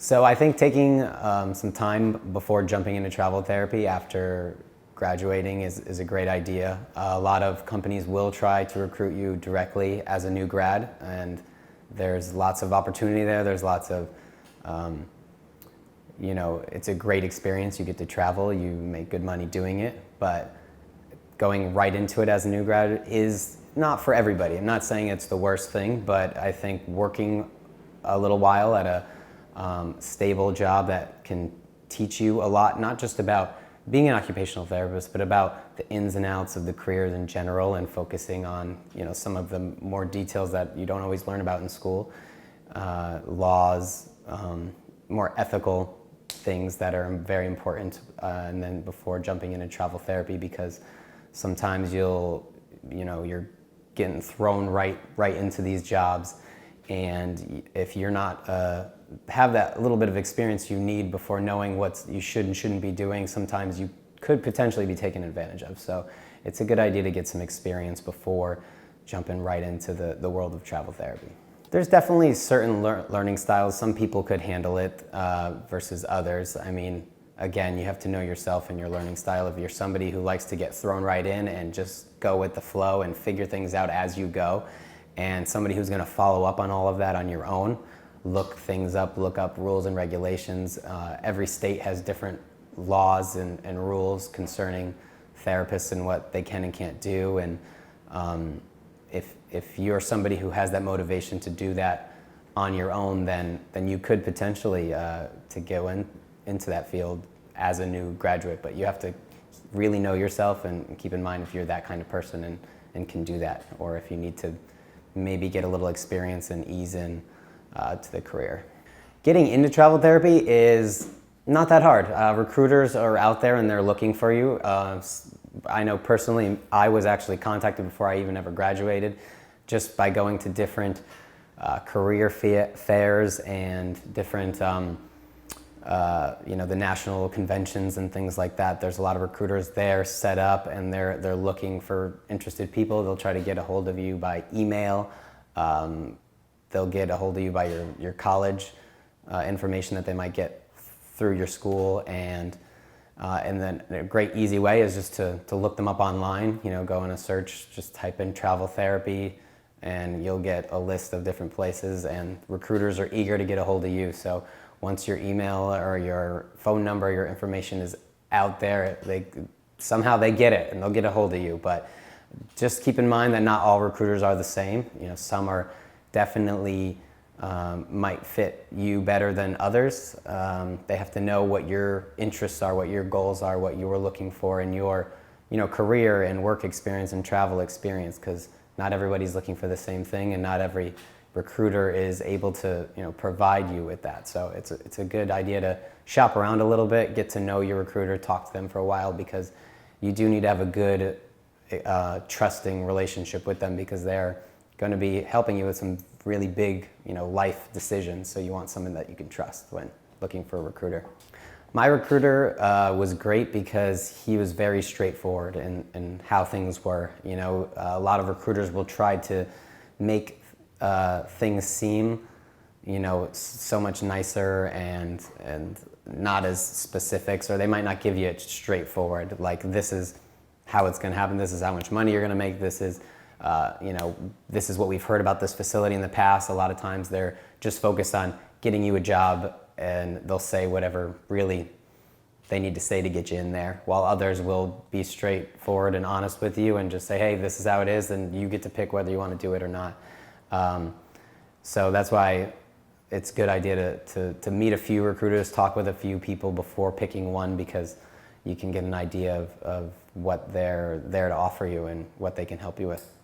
So I think taking some time before jumping into travel therapy after graduating is a great idea. A lot of companies will try to recruit you directly as a new grad, and there's lots of opportunity there. There's lots of, it's a great experience. You get to travel, you make good money doing it, but going right into it as a new grad is not for everybody. I'm not saying it's the worst thing, but I think working a little while at a stable job that can teach you a lot, not just about being an occupational therapist, but about the ins and outs of the careers in general, and focusing on some of the more details that you don't always learn about in school, laws, more ethical things that are very important, and then before jumping into travel therapy, because sometimes you're getting thrown right into these jobs, and if you're not have that little bit of experience you need before knowing what you should and shouldn't be doing, sometimes you could potentially be taken advantage of. So it's a good idea to get some experience before jumping right into the world of travel therapy. There's definitely certain learning styles. Some people could handle it versus others. I mean, again, you have to know yourself and your learning style. If you're somebody who likes to get thrown right in and just go with the flow and figure things out as you go, and somebody who's going to follow up on all of that on your own, look things up, look up rules and regulations. Every state has different laws and rules concerning therapists and what they can and can't do. And if you're somebody who has that motivation to do that on your own, then you could potentially to go into that field as a new graduate. But you have to really know yourself and keep in mind if you're that kind of person and can do that, or if you need to maybe get a little experience and ease in to the career. Getting into travel therapy is not that hard. Recruiters are out there and they're looking for you. I know personally, I was actually contacted before I even ever graduated, just by going to different career fairs and different, the national conventions and things like that. There's a lot of recruiters there set up, and they're looking for interested people. They'll try to get a hold of you by email. They'll get a hold of you by your college information that they might get through your school, and then a great easy way is just to look them up online. Go in a search, just type in travel therapy, and you'll get a list of different places, and recruiters are eager to get a hold of you. So once your email or your phone number, your information is out there, somehow they get it and they'll get a hold of you. But just keep in mind that not all recruiters are the same. Some are definitely might fit you better than others. They have to know what your interests are, what your goals are, what you are looking for in your career and work experience and travel experience, because not everybody's looking for the same thing, and not every recruiter is able to provide you with that. So it's a good idea to shop around a little bit, get to know your recruiter, talk to them for a while, because you do need to have a good trusting relationship with them, because they're going to be helping you with some really big life decisions. So you want someone that you can trust when looking for a recruiter. My recruiter was great because he was very straightforward in how things were. A lot of recruiters will try to make things seem so much nicer and not as specifics, or they might not give you it straightforward, like this is how it's going to happen, this is how much money you're going to make, this is this is what we've heard about this facility in the past. A lot of times they're just focused on getting you a job, and they'll say whatever really they need to say to get you in there, while others will be straightforward and honest with you and just say, hey, this is how it is, and you get to pick whether you want to do it or not. So that's why it's a good idea to meet a few recruiters, talk with a few people before picking one, because you can get an idea of what they're there to offer you and what they can help you with.